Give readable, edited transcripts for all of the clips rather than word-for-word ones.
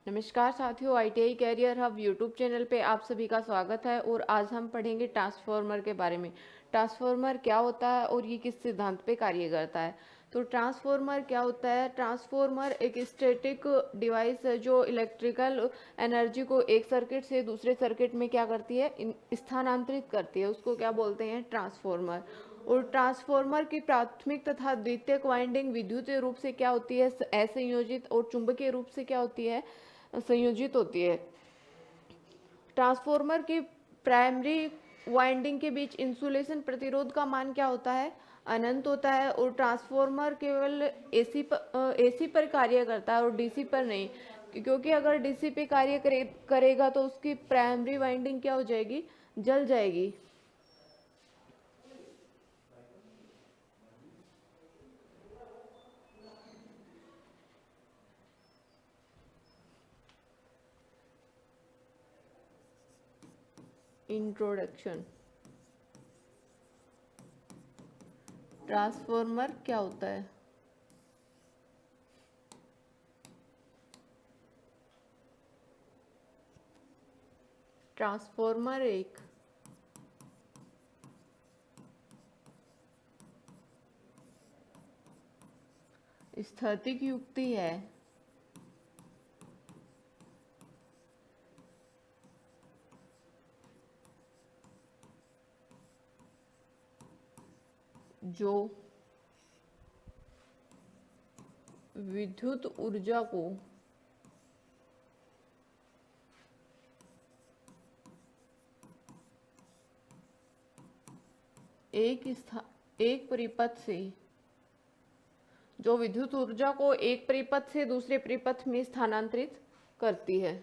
नमस्कार साथियों, ITI career hub YouTube channel पे आप सभी का स्वागत है। और आज हम पढ़ेंगे ट्रांसफॉर्मर के बारे में। ट्रांसफॉर्मर क्या होता है और ये किस सिद्धांत पे कार्य करता है। तो ट्रांसफॉर्मर क्या होता है? ट्रांसफॉर्मर एक स्टैटिक डिवाइस है जो इलेक्ट्रिकल एनर्जी को एक सर्किट से दूसरे सर्किट में क्या करती है, स्थानांतरित करती है। उसको क्या बोलते हैं? ट्रांसफॉर्मर। और ट्रांसफॉर्मर की प्राथमिक तथा द्वितीयक वाइंडिंग विद्युतीय रूप से क्या होती है, असंयोजित, और चुंबकीय रूप से क्या होती है, संयोजित होती है। ट्रांसफॉर्मर की प्राइमरी वाइंडिंग के बीच इंसुलेशन प्रतिरोध का मान क्या होता है? अनंत होता है। और ट्रांसफॉर्मर केवल एसी पर कार्य करता है और डीसी पर नहीं, क्योंकि अगर डीसी पे कार्य करेगा तो उसकी प्राइमरी वाइंडिंग क्या हो जाएगी? जल जाएगी। इंट्रोडक्शन। ट्रांसफॉर्मर क्या होता है? ट्रांसफॉर्मर एक स्थैतिक युक्ति है जो विद्युत ऊर्जा को एक परिपथ से जो विद्युत ऊर्जा को एक परिपथ से दूसरे परिपथ में स्थानांतरित करती है।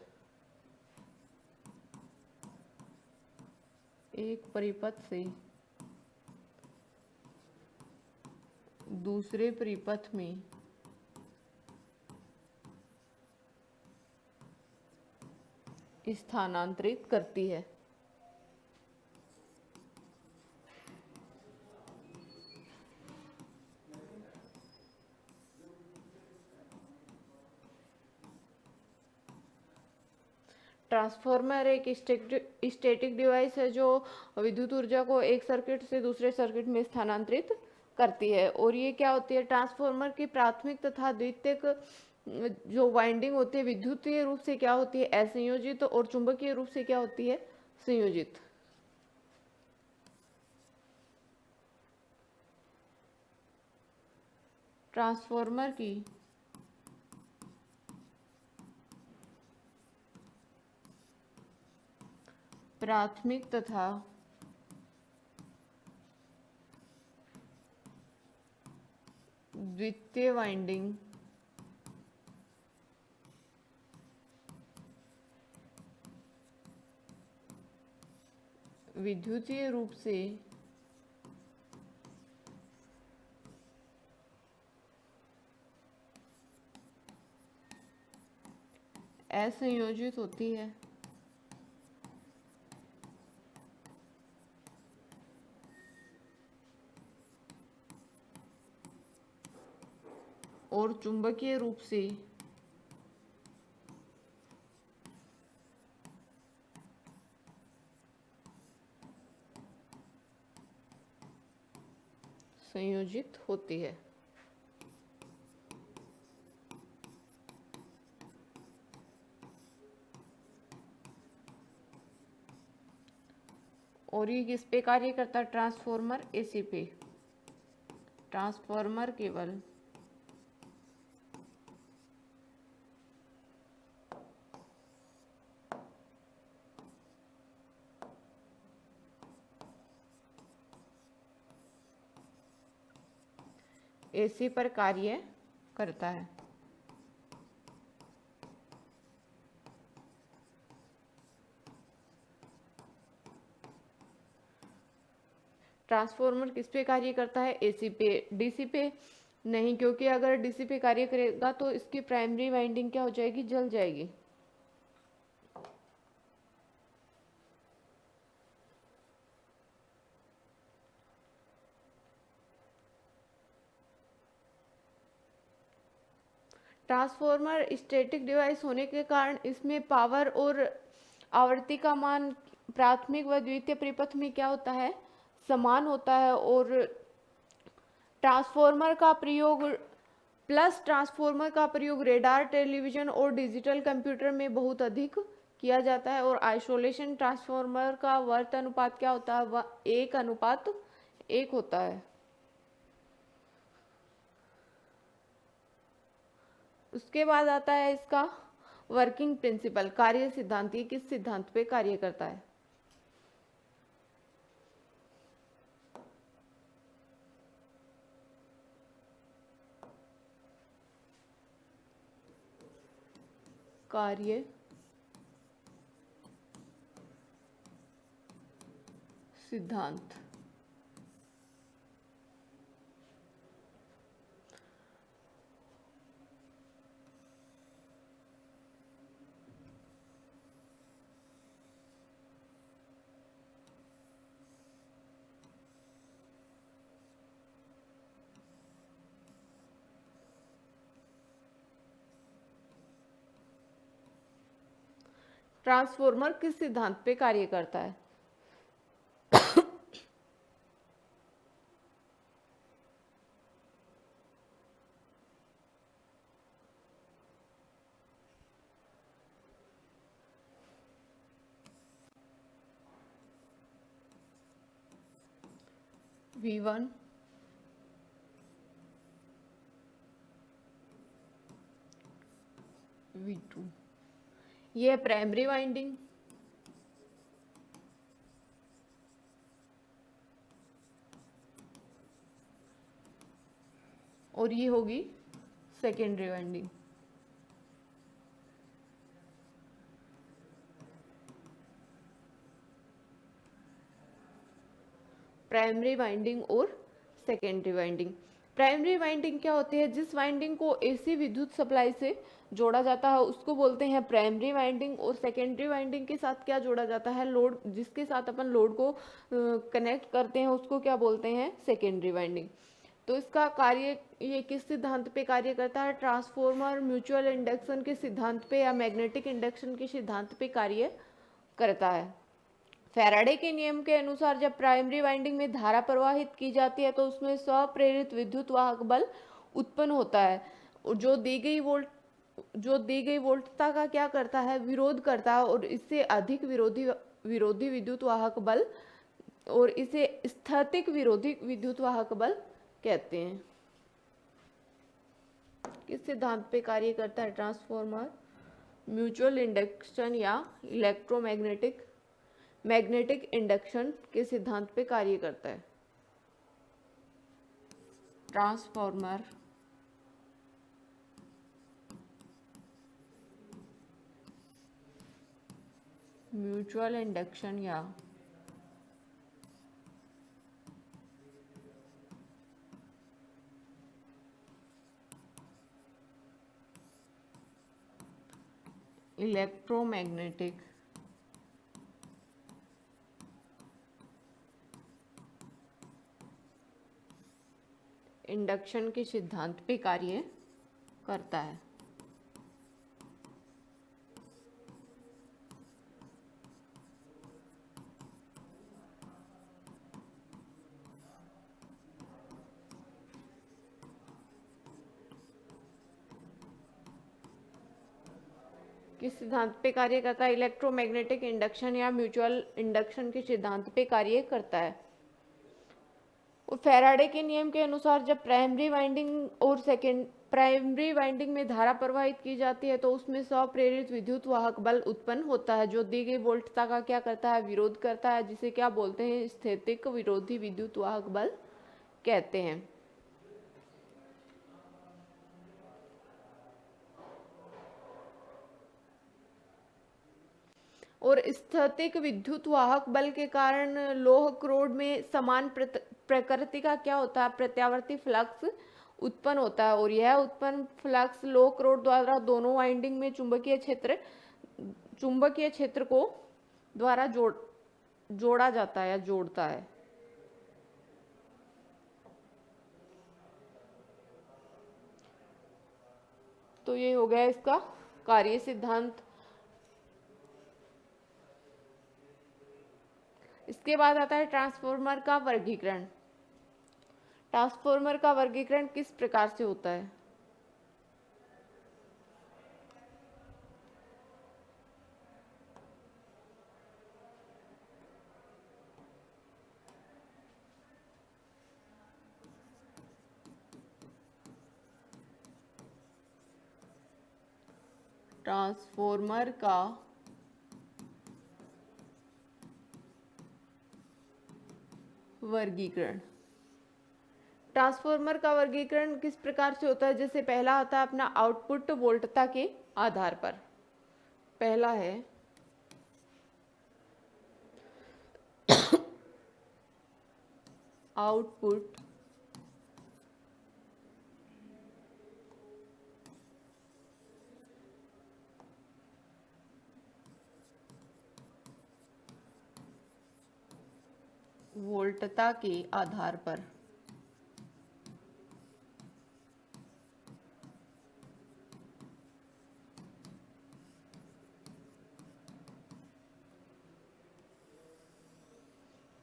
एक परिपथ से दूसरे परिपथ में स्थानांतरित करती है। ट्रांसफॉर्मर एक स्टैटिक डिवाइस है जो विद्युत ऊर्जा को एक सर्किट से दूसरे सर्किट में स्थानांतरित करती है। और ये क्या होती है? ट्रांसफॉर्मर की प्राथमिक तथा द्वितीयक जो वाइंडिंग होती है विद्युतीय रूप से क्या होती है? असंयोजित। और चुंबकीय रूप से क्या होती है? संयोजित। ट्रांसफॉर्मर की प्राथमिक तथा द्वितीय वाइंडिंग विद्युतीय रूप से असंयोजित होती है। और चुंबकीय रूप से संयोजित होती है। और ये किस पे कार्य करता है? ट्रांसफॉर्मर एसी पे। ट्रांसफॉर्मर केवल एसी पर कार्य करता है। ट्रांसफॉर्मर किस पे कार्य करता है? एसी पे। डीसी पे नहीं, क्योंकि अगर डीसी पे कार्य करेगा तो इसकी प्राइमरी वाइंडिंग क्या हो जाएगी? जल जाएगी। ट्रांसफॉर्मर स्टैटिक डिवाइस होने के कारण इसमें पावर और आवृत्ति का मान प्राथमिक व द्वितीय परिपथ में क्या होता है, समान होता है। और ट्रांसफॉर्मर का प्रयोग रेडार, टेलीविजन और डिजिटल कंप्यूटर में बहुत अधिक किया जाता है। और आइसोलेशन ट्रांसफॉर्मर का वर्त अनुपात क्या होता है, वह 1:1 होता है। उसके बाद आता है इसका वर्किंग प्रिंसिपल, कार्य सिद्धांत। ये किस सिद्धांत पे कार्य करता है? कार्य सिद्धांत। ट्रांसफॉर्मर किस सिद्धांत पे कार्य करता है? V1, V2, ये है प्राइमरी वाइंडिंग। और ये होगी सेकेंडरी वाइंडिंग। प्राइमरी वाइंडिंग और सेकेंडरी वाइंडिंग। प्राइमरी वाइंडिंग क्या होती है, जिस वाइंडिंग को एसी विद्युत सप्लाई से जोड़ा जाता है उसको बोलते हैं प्राइमरी वाइंडिंग। और सेकेंडरी वाइंडिंग के साथ क्या जोड़ा जाता है, लोड, जिसके साथ अपन लोड को कनेक्ट करते हैं उसको क्या बोलते हैं, सेकेंडरी वाइंडिंग। तो इसका कार्य, ये किस सिद्धांत पे कार्य करता है? ट्रांसफॉर्मर म्यूचुअल इंडक्शन के सिद्धांत पे या मैग्नेटिक इंडक्शन के सिद्धांत पे कार्य करता है। फैराडे के नियम के अनुसार जब प्राइमरी वाइंडिंग में धारा प्रवाहित की जाती है तो उसमें स्वप्रेरित विद्युत वाहक बल उत्पन्न होता है, जो दी गई वोल्टता का क्या करता है, विरोध करता है। और इससे अधिक विरोधी विद्युत वाहक बल, और इसे स्थैतिक विरोधी विद्युत वाहक बल कहते हैं। किस सिद्धांत पे कार्य करता है ट्रांसफॉर्मर? म्यूचुअल इंडक्शन या मैग्नेटिक इंडक्शन के सिद्धांत पे कार्य करता है। ट्रांसफॉर्मर म्यूचुअल इंडक्शन या इलेक्ट्रोमैग्नेटिक इंडक्शन के सिद्धांत पे कार्य करता है। किस सिद्धांत पे कार्य करता है? इलेक्ट्रोमैग्नेटिक इंडक्शन या म्यूचुअल इंडक्शन के सिद्धांत पे कार्य करता है। और फैराडे के नियम के अनुसार जब प्राइमरी वाइंडिंग में धारा प्रवाहित की जाती है तो उसमें स्वप्रेरित विद्युत वाहक बल उत्पन्न होता है, जो दी गई वोल्टता का क्या करता है, विरोध करता है, जिसे क्या बोलते हैं, स्थैतिक विरोधी विद्युत वाहक बल कहते हैं। और स्थैतिक विद्युत वाहक बल के कारण लौह क्रोड में समान प्रकृति का क्या होता है, प्रत्यावर्ती फ्लक्स उत्पन्न होता है। और यह उत्पन्न फ्लक्स लौह क्रोड द्वारा दोनों वाइंडिंग में चुंबकीय क्षेत्र को द्वारा जोड़ा जाता है या जोड़ता है। तो ये हो गया इसका कार्य सिद्धांत। इसके बाद आता है ट्रांसफॉर्मर का वर्गीकरण। ट्रांसफॉर्मर का वर्गीकरण किस प्रकार से होता है? ट्रांसफॉर्मर का वर्गीकरण। ट्रांसफॉर्मर का वर्गीकरण किस प्रकार से होता है? जैसे पहला आता है अपना आउटपुट वोल्टता के आधार पर। पहला है आउटपुट वोल्टता के आधार पर।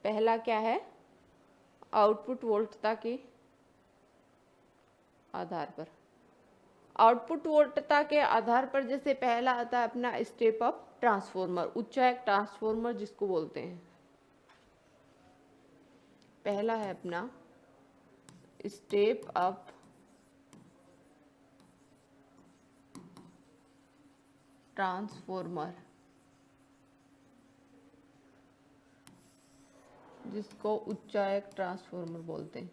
पहला क्या है? आउटपुट वोल्टता के आधार पर। आउटपुट वोल्टता के आधार पर जैसे पहला आता है अपना स्टेप अप ट्रांसफॉर्मर, उच्चायक ट्रांसफॉर्मर जिसको बोलते हैं। पहला है अपना स्टेप अप ट्रांसफॉर्मर जिसको उच्चायक ट्रांसफॉर्मर बोलते हैं।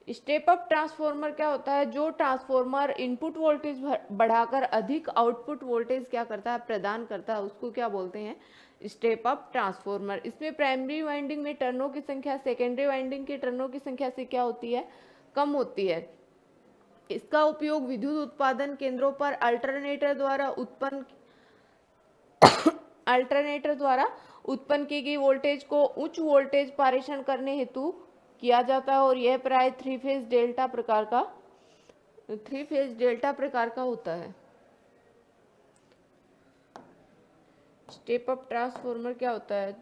स्टेप अप ट्रांसफॉर्मर क्या होता है? जो ट्रांसफॉर्मर इनपुट वोल्टेज बढ़ाकर अधिक आउटपुट वोल्टेज क्या करता है? प्रदान करता है, उसको क्या बोलते हैं? Step up transformer. इसमें प्राइमरी वाइंडिंग में टर्नों की संख्या सेकेंडरी वाइंडिंग के टर्नों की संख्या से क्या होती है? कम होती है। इसका उपयोग विद्युत उत्पादन केंद्रों पर अल्टरनेटर द्वारा उत्पन्न की गई वोल्टेज को उच्च वोल्टेज पारेषण करने हेतु किया जाता है और यह प्राय थ्री फेज डेल्टा प्रकार का होता है। स्टेप अप ट्रांसफॉर्मर क्या होता है?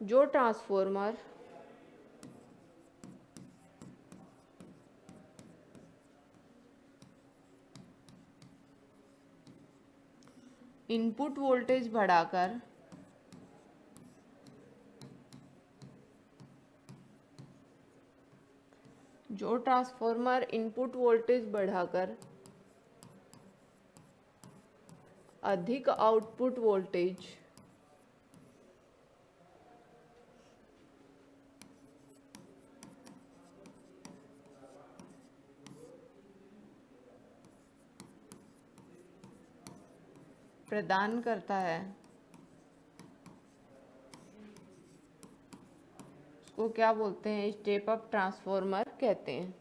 जो ट्रांसफॉर्मर इनपुट वोल्टेज बढ़ाकर अधिक आउटपुट वोल्टेज प्रदान करता है, उसको क्या बोलते हैं? स्टेप अप ट्रांसफॉर्मर कहते हैं।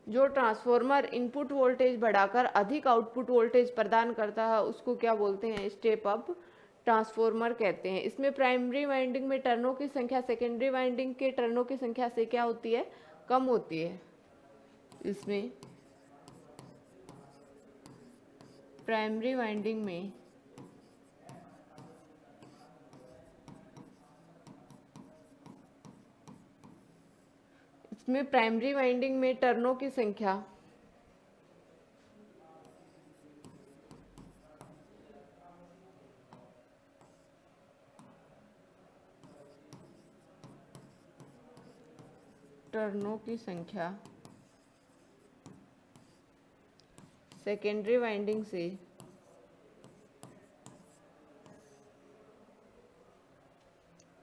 जो ट्रांसफॉर्मर इनपुट वोल्टेज बढ़ाकर अधिक आउटपुट वोल्टेज प्रदान करता है उसको क्या बोलते हैं? स्टेप अप ट्रांसफॉर्मर कहते हैं। इसमें प्राइमरी वाइंडिंग में टर्नों की संख्या सेकेंडरी वाइंडिंग के टर्नों की संख्या से क्या होती है? कम होती है। इसमें प्राइमरी वाइंडिंग में टर्नों की संख्या सेकेंडरी वाइंडिंग से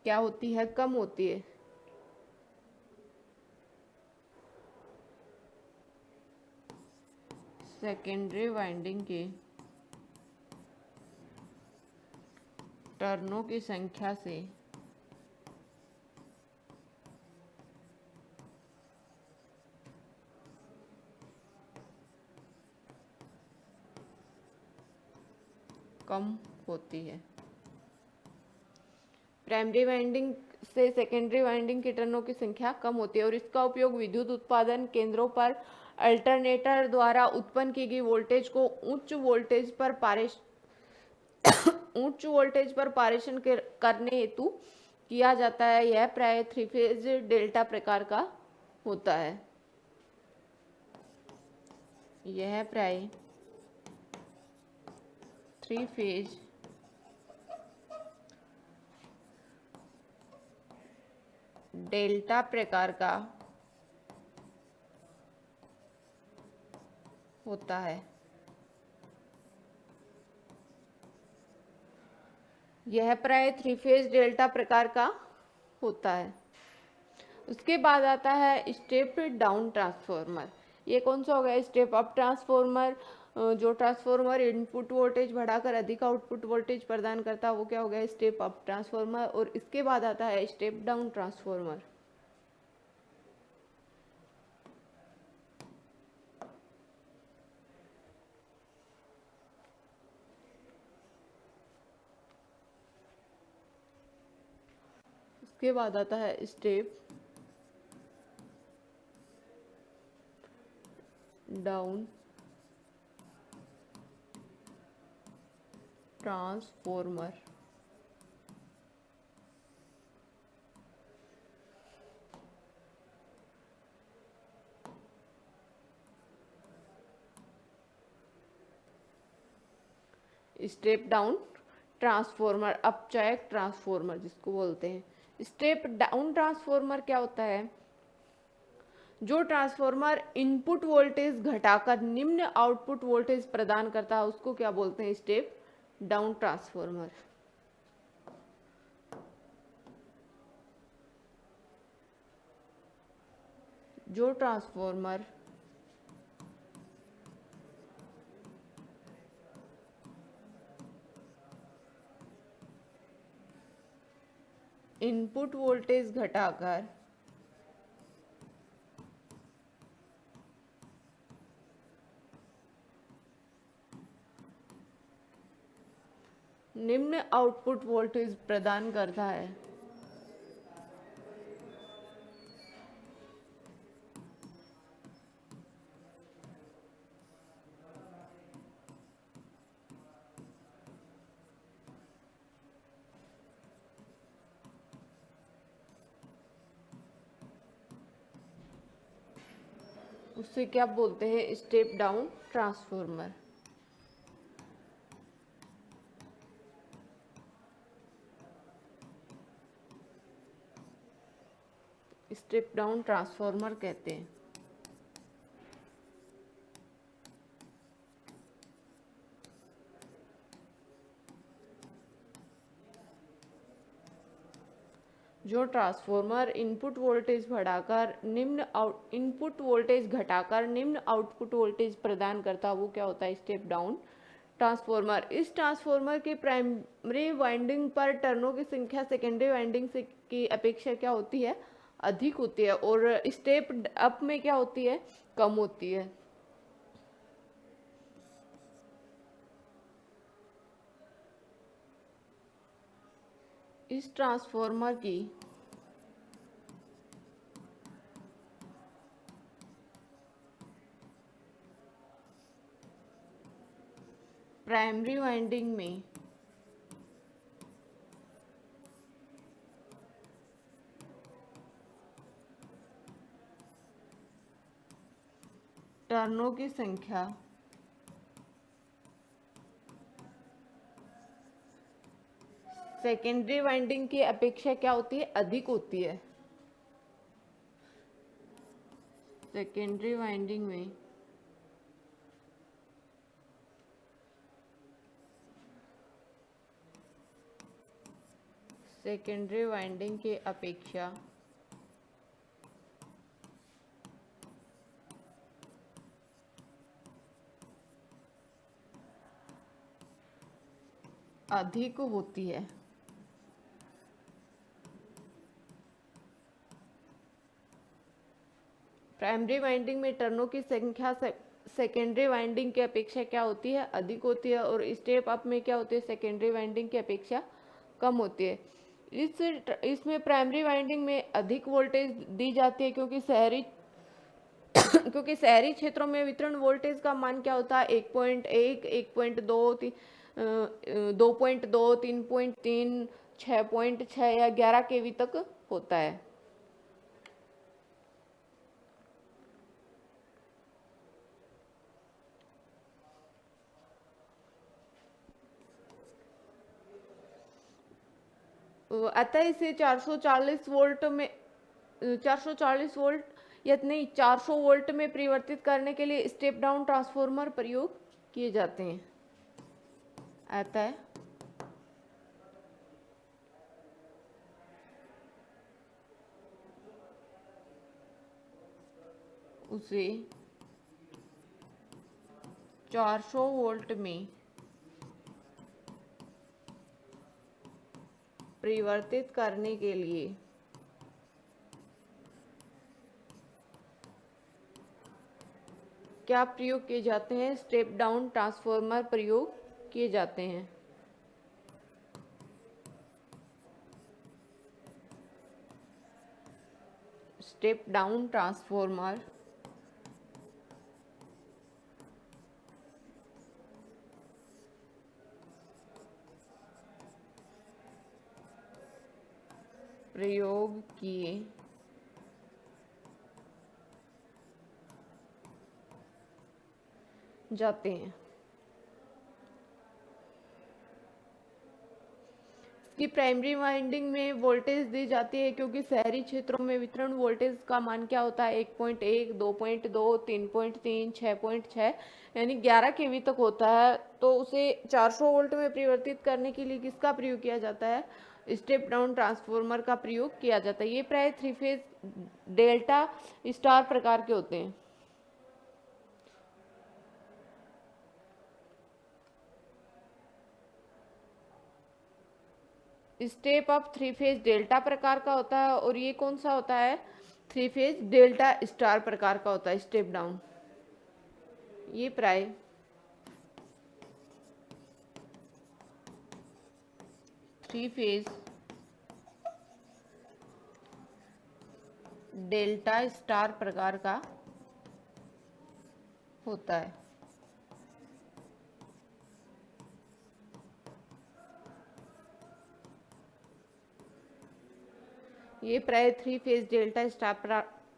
क्या होती है? कम होती है। सेकेंडरी वाइंडिंग के टर्नों की संख्या से कम होती है। प्राइमरी वाइंडिंग से सेकेंडरी वाइंडिंग के टर्नों की संख्या कम होती है और इसका उपयोग विद्युत उत्पादन केंद्रों पर अल्टरनेटर द्वारा उत्पन्न की गई वोल्टेज को उच्च वोल्टेज पर पारेषण करने हेतु किया जाता है। यह प्राय 3 फेज डेल्टा प्रकार का होता है। यह प्राय 3 फेज डेल्टा प्रकार का होता है। यह प्राय 3 फेज डेल्टा प्रकार का होता है। उसके बाद आता है स्टेप डाउन ट्रांसफॉर्मर। ये कौन सा हो गया? Step up transformer. जो ट्रांसफॉर्मर इनपुट वोल्टेज बढ़ाकर अधिक आउटपुट वोल्टेज प्रदान करता है वो क्या हो गया? Step up transformer. और इसके बाद आता है स्टेप डाउन ट्रांसफॉर्मर। उसके बाद आता है step down transformer. Step down transformer, अपचायक ट्रांसफॉर्मर जिसको बोलते हैं। स्टेप डाउन ट्रांसफॉर्मर क्या होता है? जो ट्रांसफॉर्मर इनपुट वोल्टेज घटाकर निम्न आउटपुट वोल्टेज प्रदान करता है उसको क्या बोलते हैं? Step down transformer. जो ट्रांसफॉर्मर इनपुट वोल्टेज घटाकर निम्न आउटपुट वोल्टेज प्रदान करता है उसे क्या बोलते हैं? Step down transformer. Step down transformer कहते हैं। जो ट्रांसफॉर्मर इनपुट वोल्टेज घटाकर निम्न आउटपुट वोल्टेज प्रदान करता है वो क्या होता है? Step down transformer. इस ट्रांसफॉर्मर की प्राइमरी वाइंडिंग पर टर्नों की संख्या सेकेंडरी वाइंडिंग से की अपेक्षा क्या होती है? अधिक होती है। और स्टेप अप में क्या होती है? कम होती है। इस ट्रांसफॉर्मर की प्राइमरी वाइंडिंग में टर्नों की संख्या सेकेंडरी वाइंडिंग की अपेक्षा क्या होती है? अधिक होती है। सेकेंडरी वाइंडिंग में सेकेंडरी वाइंडिंग की अपेक्षा अधिक होती है। प्राइमरी वाइंडिंग में टर्नों की संख्या सेकेंडरी वाइंडिंग की अपेक्षा क्या होती है? अधिक होती है। और स्टेप अप में क्या होती है? सेकेंडरी वाइंडिंग की अपेक्षा कम होती है। इसमें प्राइमरी वाइंडिंग में अधिक वोल्टेज दी जाती है क्योंकि शहरी क्षेत्रों में वितरण वोल्टेज का मान क्या होता है? 1.1, 1.2, 2.2, 3.3, 6.6 या 11 केवी तक होता है। अतः इसे 440 वोल्ट या नहीं 400 वोल्ट में परिवर्तित करने के लिए स्टेप डाउन ट्रांसफार्मर प्रयोग किए जाते हैं। अतः उसे 400 वोल्ट में परिवर्तित करने के लिए क्या प्रयोग किए जाते हैं? स्टेप डाउन ट्रांसफार्मर प्रयोग किए जाते हैं। स्टेप डाउन ट्रांसफार्मर प्रयोग किए जाते हैं। इसकी प्राइमरी वाइंडिंग में वोल्टेज दी जाती है क्योंकि शहरी क्षेत्रों में वितरण वोल्टेज का मान क्या होता है? 1.1, 2.2, 3.3, 6.6 यानी 11 केवी तक होता है। तो उसे 400 वोल्ट में परिवर्तित करने के लिए किसका प्रयोग किया जाता है? स्टेप डाउन ट्रांसफार्मर का प्रयोग किया जाता है। ये प्राय 3 फेज डेल्टा स्टार प्रकार के होते हैं। स्टेप अप 3 फेज डेल्टा प्रकार का होता है और ये कौन सा होता है? 3 फेज डेल्टा स्टार प्रकार का होता है स्टेप डाउन। ये प्राय 3 फेज डेल्टा स्टार प्रकार का होता है। ये प्राय 3 फेज डेल्टा स्टार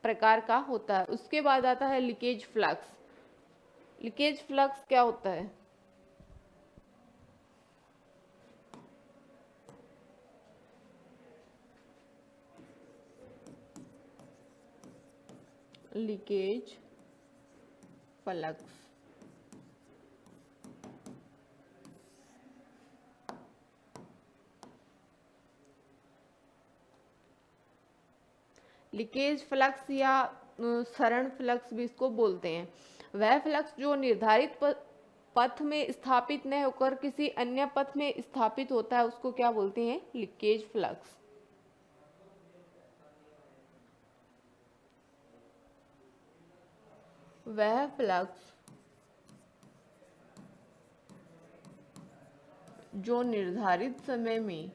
प्रकार का होता है। उसके बाद आता है लीकेज फ्लक्स। लीकेज फ्लक्स क्या होता है? लीकेज फ्लक्स लीकेज फ्लक्स या सरण फ्लक्स भी इसको बोलते हैं। वह फ्लक्स जो निर्धारित पथ में स्थापित न होकर किसी अन्य पथ में स्थापित होता है उसको क्या बोलते हैं? Leakage flux. वह फ्लक्स जो निर्धारित समय में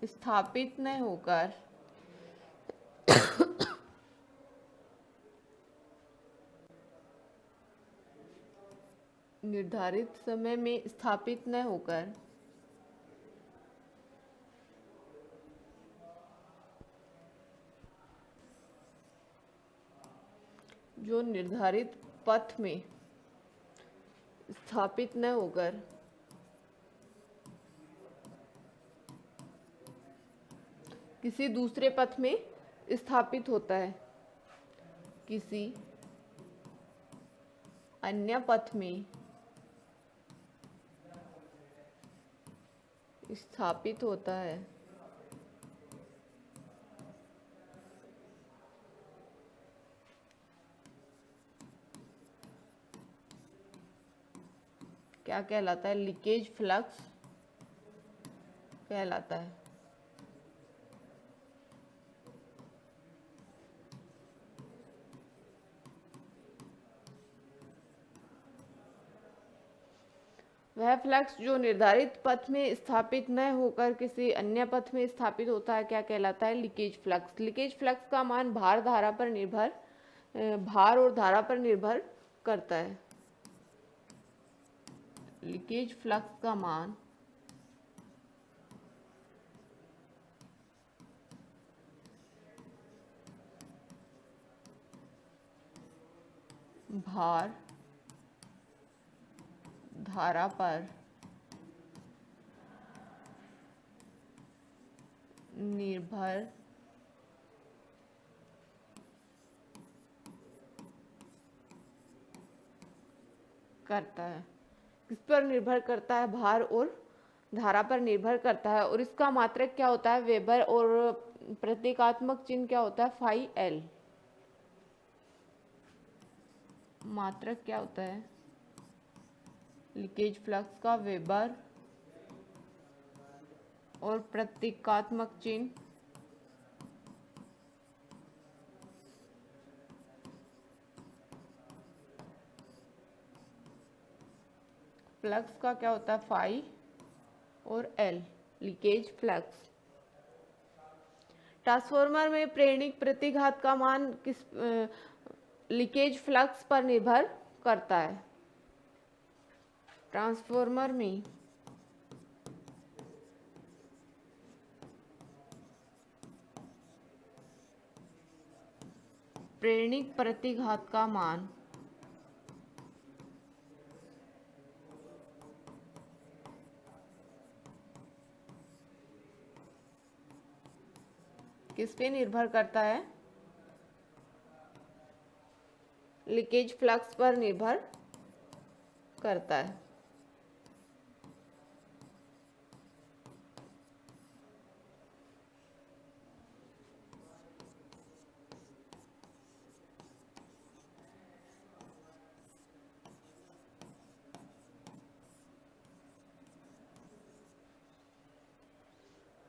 स्थापित न होकर निर्धारित समय में स्थापित न होकर जो निर्धारित पथ में स्थापित न होकर किसी दूसरे पथ में स्थापित होता है, किसी अन्य पथ में स्थापित होता है। क्या कहलाता है? लीकेज फ्लक्स कहलाता है। वह फ्लक्स जो निर्धारित पथ में स्थापित न होकर किसी अन्य पथ में स्थापित होता है क्या कहलाता है? Leakage flux. लीकेज फ्लक्स का मान भार और धारा पर निर्भर करता है। लीकेज फ्लक्स का मान भार, धारा पर निर्भर करता है। किस पर निर्भर करता है? भार और धारा पर निर्भर करता है। और इसका मात्रक क्या होता है? वेबर। और प्रतीकात्मक चिन्ह क्या होता है? Phi L. मात्रक क्या होता है? लीकेज फ्लक्स का वेबर और प्रतीकात्मक चिन्ह फ्लक्स का क्या होता है? फाई और एल। Leakage flux. ट्रांसफार्मर में प्रेरणिक प्रतिघात का मान किस लीकेज फ्लक्स पर निर्भर करता है। ट्रांसफार्मर में प्रेरणिक प्रतिघात का मान किस पे निर्भर करता है? लीकेज फ्लक्स पर निर्भर करता है।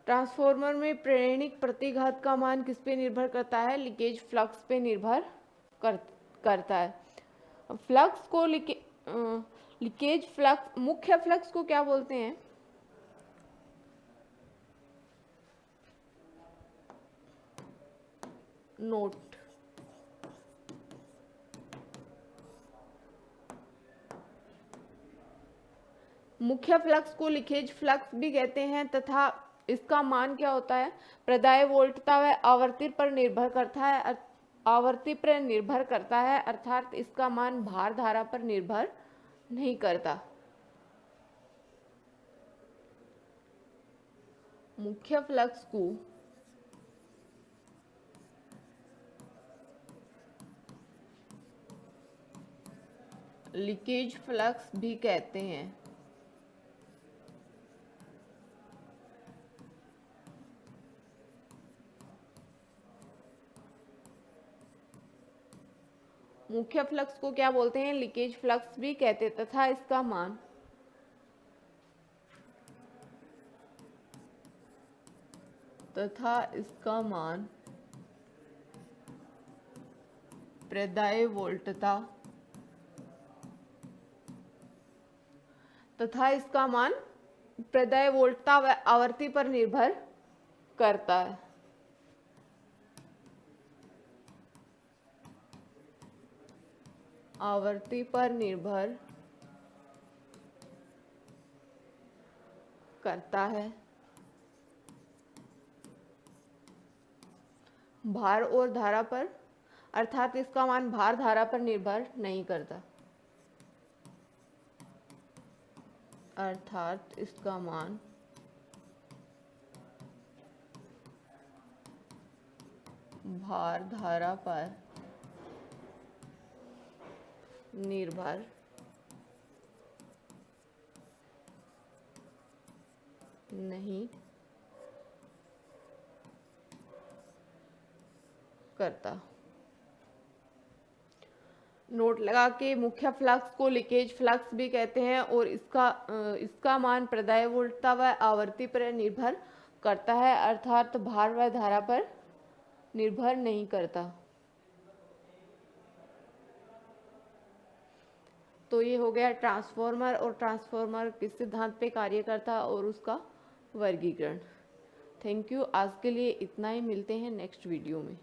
ट्रांसफार्मर में प्रेरणिक प्रतिघात का मान किस पे निर्भर करता है? लीकेज फ्लक्स पे निर्भर करता है। फ्लक्स को लीकेज फ्लक्स, मुख्य फ्लक्स को क्या बोलते हैं? नोट। मुख्य फ्लक्स को लीकेज फ्लक्स भी कहते हैं तथा इसका मान क्या होता है? प्रदाय वोल्टता व आवृत्ति पर निर्भर करता है अर्थात इसका मान भार धारा पर निर्भर नहीं करता। मुख्य फ्लक्स को लीकेज फ्लक्स भी कहते हैं। मुख्य फ्लक्स को क्या बोलते हैं? लीकेज फ्लक्स भी कहते हैं तथा इसका मान प्रदाय वोल्टता व आवृत्ति पर निर्भर करता है। आवृत्ति पर निर्भर करता है। भार और धारा पर, अर्थात इसका मान भार धारा पर निर्भर नहीं करता। अर्थात इसका मान भार धारा पर निर्भर नहीं करता। नोट लगा के मुख्य फ्लक्स को लीकेज फ्लक्स भी कहते हैं और इसका मान प्रदाय वोल्टता व आवर्ती पर निर्भर करता है, अर्थात भार व धारा पर निर्भर नहीं करता। तो ये हो गया ट्रांसफॉर्मर और ट्रांसफॉर्मर किस सिद्धांत पे कार्य करता है और उसका वर्गीकरण। Thank you. आज के लिए इतना ही, मिलते हैं नेक्स्ट वीडियो में।